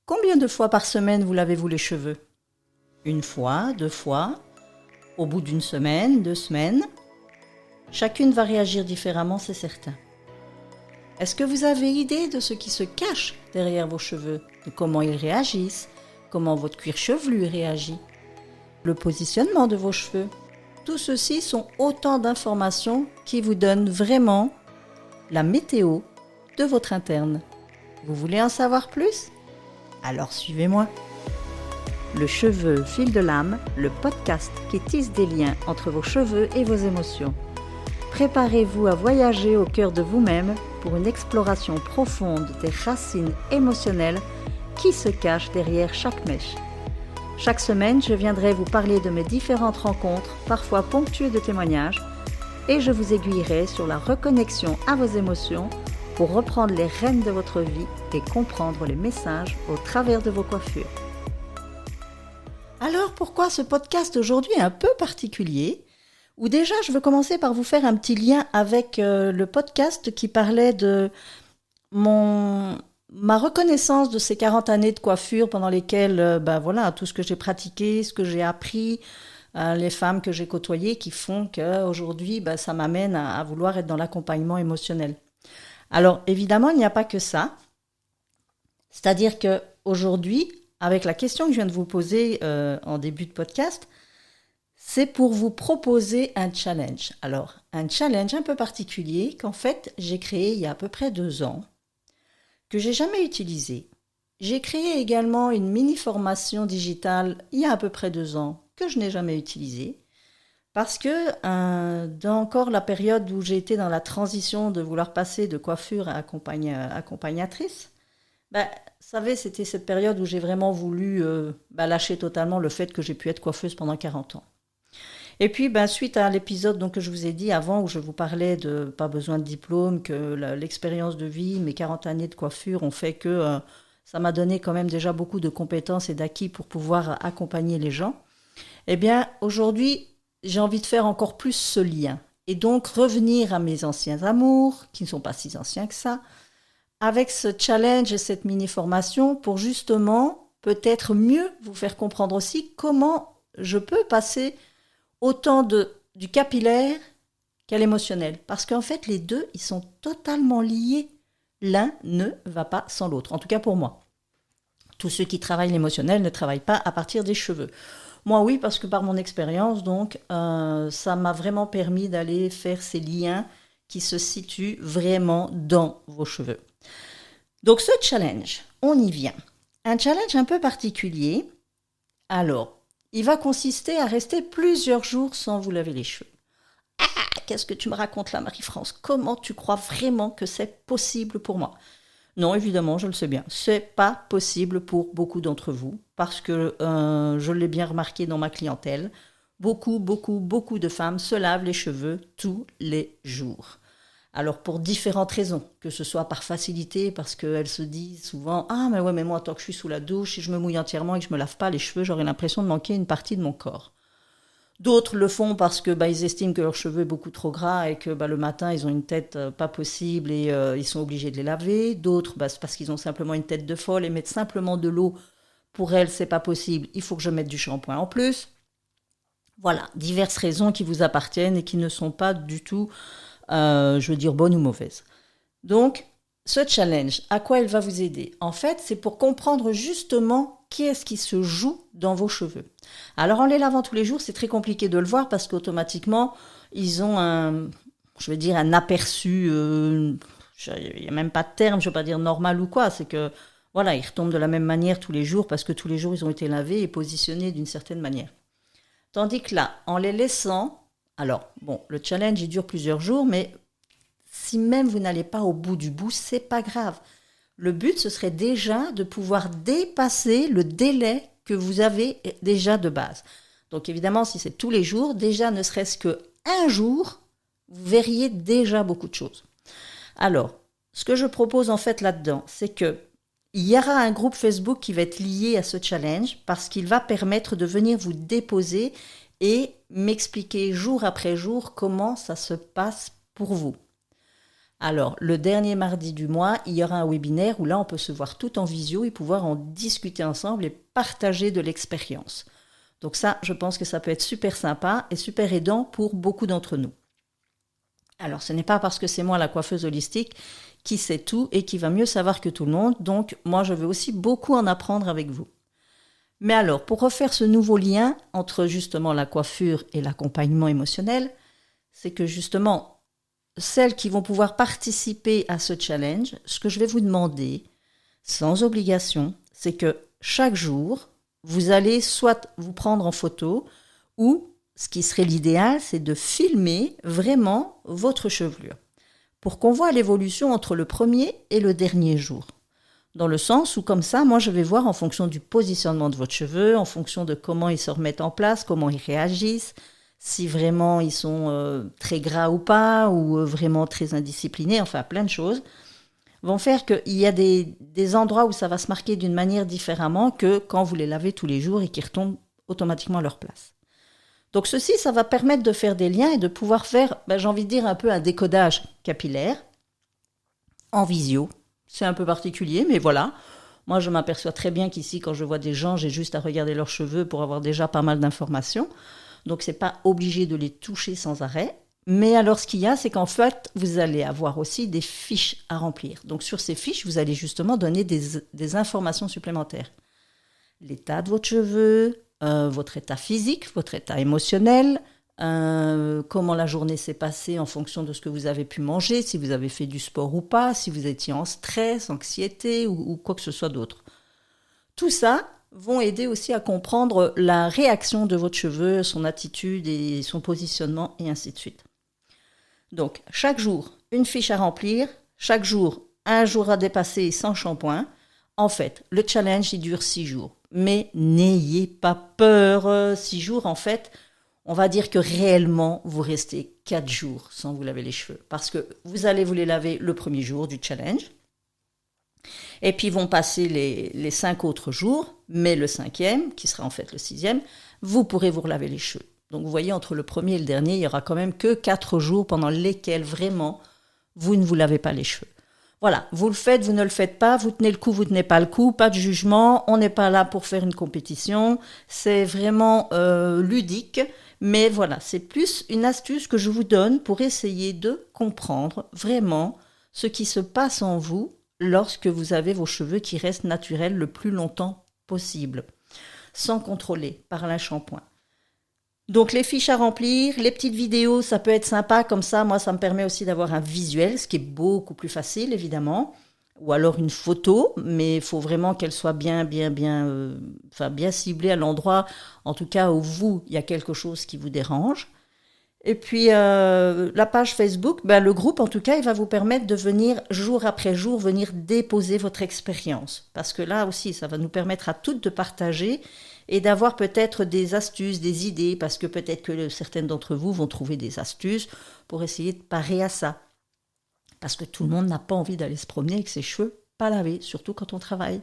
Combien de fois par semaine vous lavez-vous les cheveux? Une fois, 2 fois, au bout d'une semaine, 2 semaines? Chacune va réagir différemment, c'est certain. Est-ce que vous avez idée de ce qui se cache derrière vos cheveux, de comment ils réagissent, comment votre cuir chevelu réagit, le positionnement de vos cheveux? Tout ceci sont autant d'informations qui vous donnent vraiment la météo de votre interne. Vous voulez en savoir plus? Alors suivez-moi. Le cheveu fil de l'âme, le podcast qui tisse des liens entre vos cheveux et vos émotions. Préparez-vous à voyager au cœur de vous-même pour une exploration profonde des racines émotionnelles qui se cachent derrière chaque mèche. Chaque semaine, je viendrai vous parler de mes différentes rencontres, parfois ponctuées de témoignages, et je vous aiguillerai sur la reconnexion à vos émotions pour reprendre les rênes de votre vie et comprendre les messages au travers de vos coiffures. Alors pourquoi ce podcast aujourd'hui est un peu particulier? Ou déjà, je veux commencer par vous faire un petit lien avec le podcast qui parlait de ma reconnaissance de ces 40 années de coiffure pendant lesquelles, tout ce que j'ai pratiqué, ce que j'ai appris, les femmes que j'ai côtoyées qui font qu'aujourd'hui, ça m'amène à vouloir être dans l'accompagnement émotionnel. Alors, évidemment, il n'y a pas que ça. C'est-à-dire qu'aujourd'hui, avec la question que je viens de vous poser en début de podcast, c'est pour vous proposer un challenge. Alors, un challenge un peu particulier qu'en fait, j'ai créé il y a à peu près 2 ans, que j'ai jamais utilisé. J'ai créé également une mini-formation digitale il y a à peu près 2 ans, que je n'ai jamais utilisée. Parce que dans encore la période où j'ai été dans la transition de vouloir passer de coiffure à accompagnatrice, vous savez, c'était cette période où j'ai vraiment voulu lâcher totalement le fait que j'ai pu être coiffeuse pendant 40 ans. Et puis, suite à l'épisode que je vous ai dit avant, où je vous parlais de pas besoin de diplôme, que l'expérience de vie, mes 40 années de coiffure ont fait que ça m'a donné quand même déjà beaucoup de compétences et d'acquis pour pouvoir accompagner les gens. Eh bien, aujourd'hui, j'ai envie de faire encore plus ce lien et donc revenir à mes anciens amours, qui ne sont pas si anciens que ça, avec ce challenge et cette mini-formation pour justement peut-être mieux vous faire comprendre aussi comment je peux passer autant du capillaire qu'à l'émotionnel. Parce qu'en fait, les deux, ils sont totalement liés. L'un ne va pas sans l'autre, en tout cas pour moi. Tous ceux qui travaillent l'émotionnel ne travaillent pas à partir des cheveux. Moi, oui, parce que par mon expérience, ça m'a vraiment permis d'aller faire ces liens qui se situent vraiment dans vos cheveux. Donc, ce challenge, on y vient. Un challenge un peu particulier. Alors, il va consister à rester plusieurs jours sans vous laver les cheveux. Ah, qu'est-ce que tu me racontes là, Marie-France? Comment tu crois vraiment que c'est possible pour moi? Non, évidemment, je le sais bien. C'est pas possible pour beaucoup d'entre vous parce que je l'ai bien remarqué dans ma clientèle. Beaucoup de femmes se lavent les cheveux tous les jours. Alors pour différentes raisons, que ce soit par facilité, parce qu'elles se disent souvent « Ah, mais moi, tant que je suis sous la douche, si je me mouille entièrement et que je me lave pas les cheveux, j'aurai l'impression de manquer une partie de mon corps. » D'autres le font parce que ils estiment que leur cheveu est beaucoup trop gras et que le matin, ils ont une tête pas possible et ils sont obligés de les laver. D'autres, c'est parce qu'ils ont simplement une tête de folle et mettre simplement de l'eau, pour elles, c'est pas possible. Il faut que je mette du shampoing en plus. Voilà, diverses raisons qui vous appartiennent et qui ne sont pas du tout, bonnes ou mauvaises. Donc, ce challenge, à quoi il va vous aider? En fait, c'est pour comprendre justement qu'est-ce qui se joue dans vos cheveux. Alors, en les lavant tous les jours, c'est très compliqué de le voir parce qu'automatiquement, ils ont un aperçu, il n'y a même pas de terme, je ne veux pas dire normal ou quoi, c'est que, voilà, ils retombent de la même manière tous les jours parce que tous les jours, ils ont été lavés et positionnés d'une certaine manière. Tandis que là, en les laissant, le challenge, il dure plusieurs jours, mais si même vous n'allez pas au bout du bout, c'est pas grave. Le but, ce serait déjà de pouvoir dépasser le délai que vous avez déjà de base. Donc évidemment, si c'est tous les jours, déjà ne serait-ce qu'un jour, vous verriez déjà beaucoup de choses. Alors, ce que je propose en fait là-dedans, c'est qu'il y aura un groupe Facebook qui va être lié à ce challenge parce qu'il va permettre de venir vous déposer et m'expliquer jour après jour comment ça se passe pour vous. Alors, le dernier mardi du mois, il y aura un webinaire où là, on peut se voir tout en visio et pouvoir en discuter ensemble et partager de l'expérience. Donc ça, je pense que ça peut être super sympa et super aidant pour beaucoup d'entre nous. Alors, ce n'est pas parce que c'est moi la coiffeuse holistique qui sait tout et qui va mieux savoir que tout le monde. Donc, moi, je veux aussi beaucoup en apprendre avec vous. Mais alors, pour refaire ce nouveau lien entre justement la coiffure et l'accompagnement émotionnel, c'est que justement, celles qui vont pouvoir participer à ce challenge, ce que je vais vous demander, sans obligation, c'est que chaque jour, vous allez soit vous prendre en photo ou, ce qui serait l'idéal, c'est de filmer vraiment votre chevelure pour qu'on voit l'évolution entre le premier et le dernier jour. Dans le sens où, comme ça, moi, je vais voir en fonction du positionnement de votre cheveu, en fonction de comment ils se remettent en place, comment ils réagissent, si vraiment ils sont très gras ou pas, ou vraiment très indisciplinés, enfin plein de choses, vont faire qu'il y a des endroits où ça va se marquer d'une manière différemment que quand vous les lavez tous les jours et qu'ils retombent automatiquement à leur place. Donc ceci, ça va permettre de faire des liens et de pouvoir faire, j'ai envie de dire, un peu un décodage capillaire en visio. C'est un peu particulier, mais voilà. Moi, je m'aperçois très bien qu'ici, quand je vois des gens, j'ai juste à regarder leurs cheveux pour avoir déjà pas mal d'informations. Donc, c'est pas obligé de les toucher sans arrêt. Mais alors, ce qu'il y a, c'est qu'en fait, vous allez avoir aussi des fiches à remplir. Donc, sur ces fiches, vous allez justement donner des informations supplémentaires. L'état de votre cheveux, votre état physique, votre état émotionnel, comment la journée s'est passée en fonction de ce que vous avez pu manger, si vous avez fait du sport ou pas, si vous étiez en stress, anxiété ou quoi que ce soit d'autre. Tout ça vont aider aussi à comprendre la réaction de votre cheveu, son attitude et son positionnement et ainsi de suite. Donc, chaque jour, une fiche à remplir, chaque jour, un jour à dépasser sans shampoing. En fait, le challenge, il dure 6 jours. Mais n'ayez pas peur, 6 jours, en fait, on va dire que réellement, vous restez 4 jours sans vous laver les cheveux. Parce que vous allez vous les laver le premier jour du challenge. Et puis vont passer les 5 autres jours. Mais le 5e, qui sera en fait le 6e, vous pourrez vous relaver les cheveux. Donc vous voyez, entre le premier et le dernier, il n'y aura quand même que 4 jours pendant lesquels vraiment, vous ne vous lavez pas les cheveux. Voilà, vous le faites, vous ne le faites pas, vous tenez le coup, vous ne tenez pas le coup, pas de jugement, on n'est pas là pour faire une compétition, c'est vraiment ludique. Mais voilà, c'est plus une astuce que je vous donne pour essayer de comprendre vraiment ce qui se passe en vous lorsque vous avez vos cheveux qui restent naturels le plus longtemps possible, sans contrôler par un shampoing. Donc les fiches à remplir, les petites vidéos, ça peut être sympa comme ça. Moi, ça me permet aussi d'avoir un visuel, ce qui est beaucoup plus facile, évidemment. Ou alors une photo, mais il faut vraiment qu'elle soit bien ciblée à l'endroit, en tout cas où vous, il y a quelque chose qui vous dérange. Et puis la page Facebook, le groupe en tout cas, il va vous permettre de venir jour après jour, venir déposer votre expérience. Parce que là aussi, ça va nous permettre à toutes de partager et d'avoir peut-être des astuces, des idées, parce que peut-être que certaines d'entre vous vont trouver des astuces pour essayer de parer à ça. Parce que tout le monde n'a pas envie d'aller se promener avec ses cheveux pas lavés, surtout quand on travaille.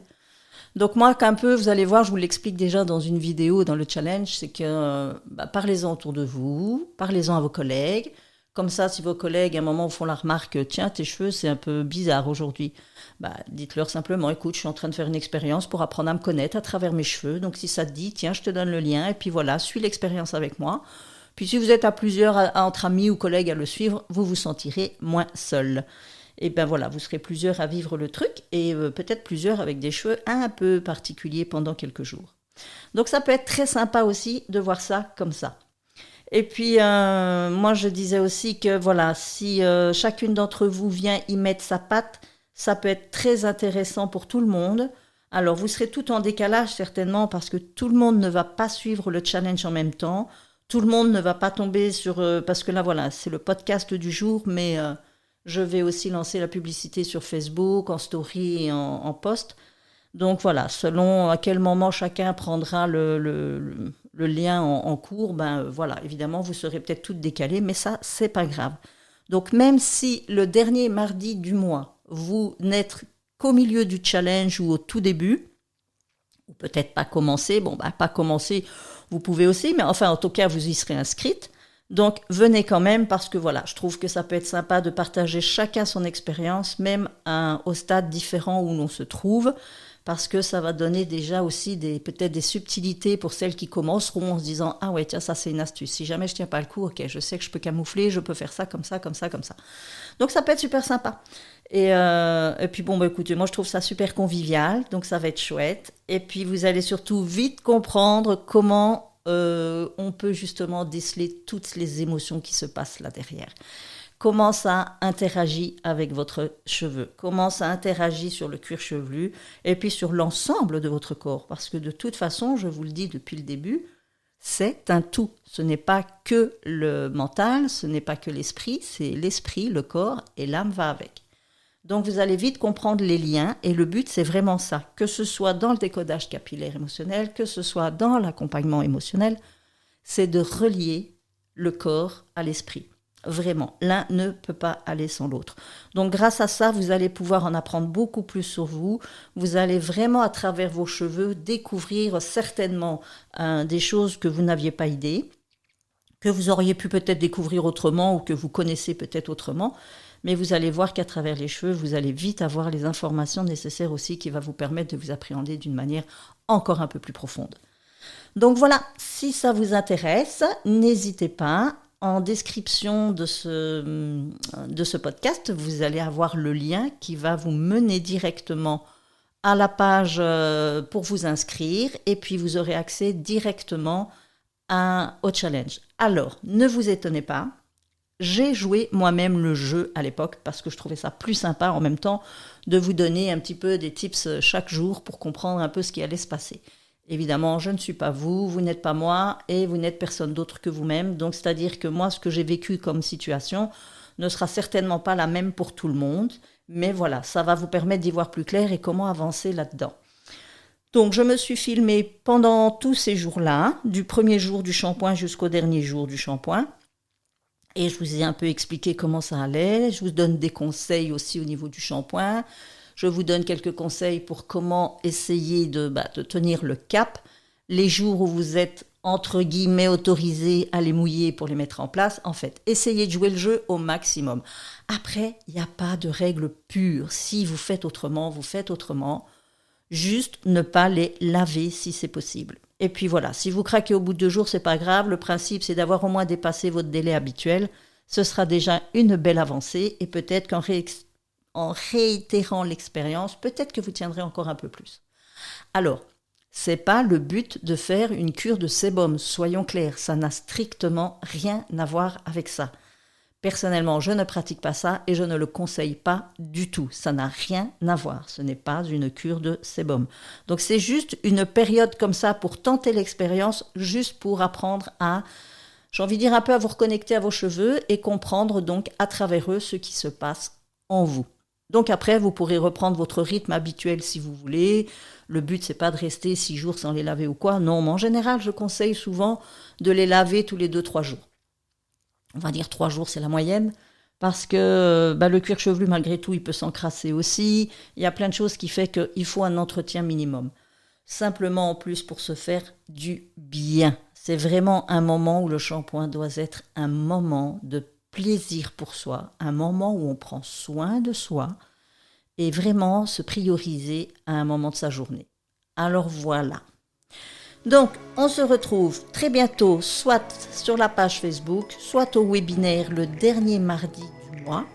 Donc moi, qu'un peu, vous allez voir, je vous l'explique déjà dans une vidéo, dans le challenge, c'est que parlez-en autour de vous, parlez-en à vos collègues. Comme ça, si vos collègues, à un moment, vous font la remarque, tiens, tes cheveux, c'est un peu bizarre aujourd'hui. Dites-leur simplement, écoute, je suis en train de faire une expérience pour apprendre à me connaître à travers mes cheveux. Donc si ça te dit, tiens, je te donne le lien, et puis voilà, suis l'expérience avec moi. Puis si vous êtes à plusieurs, entre amis ou collègues à le suivre, vous vous sentirez moins seul. Et voilà, vous serez plusieurs à vivre le truc et peut-être plusieurs avec des cheveux un peu particuliers pendant quelques jours. Donc ça peut être très sympa aussi de voir ça comme ça. Et puis moi je disais aussi que voilà, si chacune d'entre vous vient y mettre sa patte, ça peut être très intéressant pour tout le monde. Alors vous serez tout en décalage certainement parce que tout le monde ne va pas suivre le challenge en même temps. Tout le monde ne va pas tomber sur... parce que là voilà, c'est le podcast du jour, mais... je vais aussi lancer la publicité sur Facebook, en story et en post. Donc voilà, selon à quel moment chacun prendra le lien en cours, voilà, évidemment, vous serez peut-être toutes décalées, mais ça, c'est pas grave. Donc même si le dernier mardi du mois, vous n'êtes qu'au milieu du challenge ou au tout début, ou peut-être pas commencer, pas commencer, vous pouvez aussi, mais enfin, en tout cas, vous y serez inscrite. Donc, venez quand même parce que voilà, je trouve que ça peut être sympa de partager chacun son expérience, même au stade différent où l'on se trouve, parce que ça va donner déjà aussi peut-être des subtilités pour celles qui commenceront en se disant « Ah ouais, tiens, ça c'est une astuce. Si jamais je tiens pas le coup, ok, je sais que je peux camoufler, je peux faire ça, comme ça, comme ça, comme ça. » Donc, ça peut être super sympa. Et puis bon, écoutez, moi je trouve ça super convivial, donc ça va être chouette. Et puis vous allez surtout vite comprendre comment on peut justement déceler toutes les émotions qui se passent là derrière. Comment ça interagit avec votre cheveu, comment ça interagit sur le cuir chevelu et puis sur l'ensemble de votre corps. Parce que de toute façon, je vous le dis depuis le début, c'est un tout. Ce n'est pas que le mental, ce n'est pas que l'esprit, c'est l'esprit, le corps et l'âme va avec. Donc vous allez vite comprendre les liens et le but c'est vraiment ça, que ce soit dans le décodage capillaire émotionnel, que ce soit dans l'accompagnement émotionnel, c'est de relier le corps à l'esprit. Vraiment, l'un ne peut pas aller sans l'autre. Donc grâce à ça, vous allez pouvoir en apprendre beaucoup plus sur vous. Vous allez vraiment à travers vos cheveux découvrir certainement des choses que vous n'aviez pas idée, que vous auriez pu peut-être découvrir autrement ou que vous connaissez peut-être autrement. Mais vous allez voir qu'à travers les cheveux, vous allez vite avoir les informations nécessaires aussi qui va vous permettre de vous appréhender d'une manière encore un peu plus profonde. Donc voilà, si ça vous intéresse, n'hésitez pas. En description de ce podcast, vous allez avoir le lien qui va vous mener directement à la page pour vous inscrire et puis vous aurez accès directement au challenge. Alors, ne vous étonnez pas. J'ai joué moi-même le jeu à l'époque parce que je trouvais ça plus sympa en même temps de vous donner un petit peu des tips chaque jour pour comprendre un peu ce qui allait se passer. Évidemment, je ne suis pas vous, vous n'êtes pas moi et vous n'êtes personne d'autre que vous-même. Donc, c'est-à-dire que moi, ce que j'ai vécu comme situation ne sera certainement pas la même pour tout le monde. Mais voilà, ça va vous permettre d'y voir plus clair et comment avancer là-dedans. Donc, je me suis filmée pendant tous ces jours-là, du premier jour du shampoing jusqu'au dernier jour du shampoing. Et je vous ai un peu expliqué comment ça allait. Je vous donne des conseils aussi au niveau du shampoing. Je vous donne quelques conseils pour comment essayer de tenir le cap. Les jours où vous êtes, entre guillemets, autorisé à les mouiller pour les mettre en place. En fait, essayez de jouer le jeu au maximum. Après, il n'y a pas de règle pure. Si vous faites autrement, vous faites autrement. Juste ne pas les laver si c'est possible. Et puis voilà, si vous craquez au bout de 2 jours, c'est pas grave. Le principe, c'est d'avoir au moins dépassé votre délai habituel. Ce sera déjà une belle avancée et peut-être qu'en réitérant l'expérience, peut-être que vous tiendrez encore un peu plus. Alors, c'est pas le but de faire une cure de sébum, soyons clairs, ça n'a strictement rien à voir avec ça. Personnellement, je ne pratique pas ça et je ne le conseille pas du tout. Ça n'a rien à voir. Ce n'est pas une cure de sébum. Donc, c'est juste une période comme ça pour tenter l'expérience, juste pour apprendre j'ai envie de dire un peu à vous reconnecter à vos cheveux et comprendre donc à travers eux ce qui se passe en vous. Donc après, vous pourrez reprendre votre rythme habituel si vous voulez. Le but, c'est pas de rester 6 jours sans les laver ou quoi. Non, mais en général, je conseille souvent de les laver tous les 2-3 jours. On va dire 3 jours, c'est la moyenne, parce que le cuir chevelu, malgré tout, il peut s'encrasser aussi. Il y a plein de choses qui font qu'il faut un entretien minimum. Simplement, en plus, pour se faire du bien. C'est vraiment un moment où le shampoing doit être un moment de plaisir pour soi, un moment où on prend soin de soi et vraiment se prioriser à un moment de sa journée. Alors voilà. Donc, on se retrouve très bientôt, soit sur la page Facebook, soit au webinaire le dernier mardi du mois.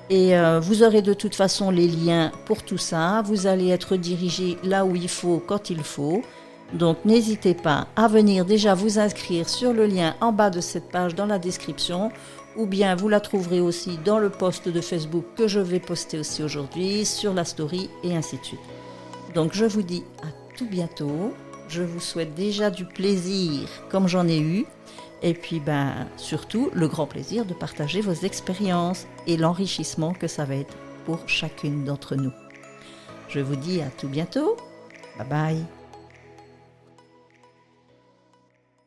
Et vous aurez de toute façon les liens pour tout ça. Vous allez être dirigé là où il faut, quand il faut. Donc, n'hésitez pas à venir déjà vous inscrire sur le lien en bas de cette page dans la description. Ou bien vous la trouverez aussi dans le post de Facebook que je vais poster aussi aujourd'hui, sur la story et ainsi de suite. Donc, je vous dis à tout bientôt. Je vous souhaite déjà du plaisir comme j'en ai eu. Et puis, surtout, le grand plaisir de partager vos expériences et l'enrichissement que ça va être pour chacune d'entre nous. Je vous dis à tout bientôt. Bye bye.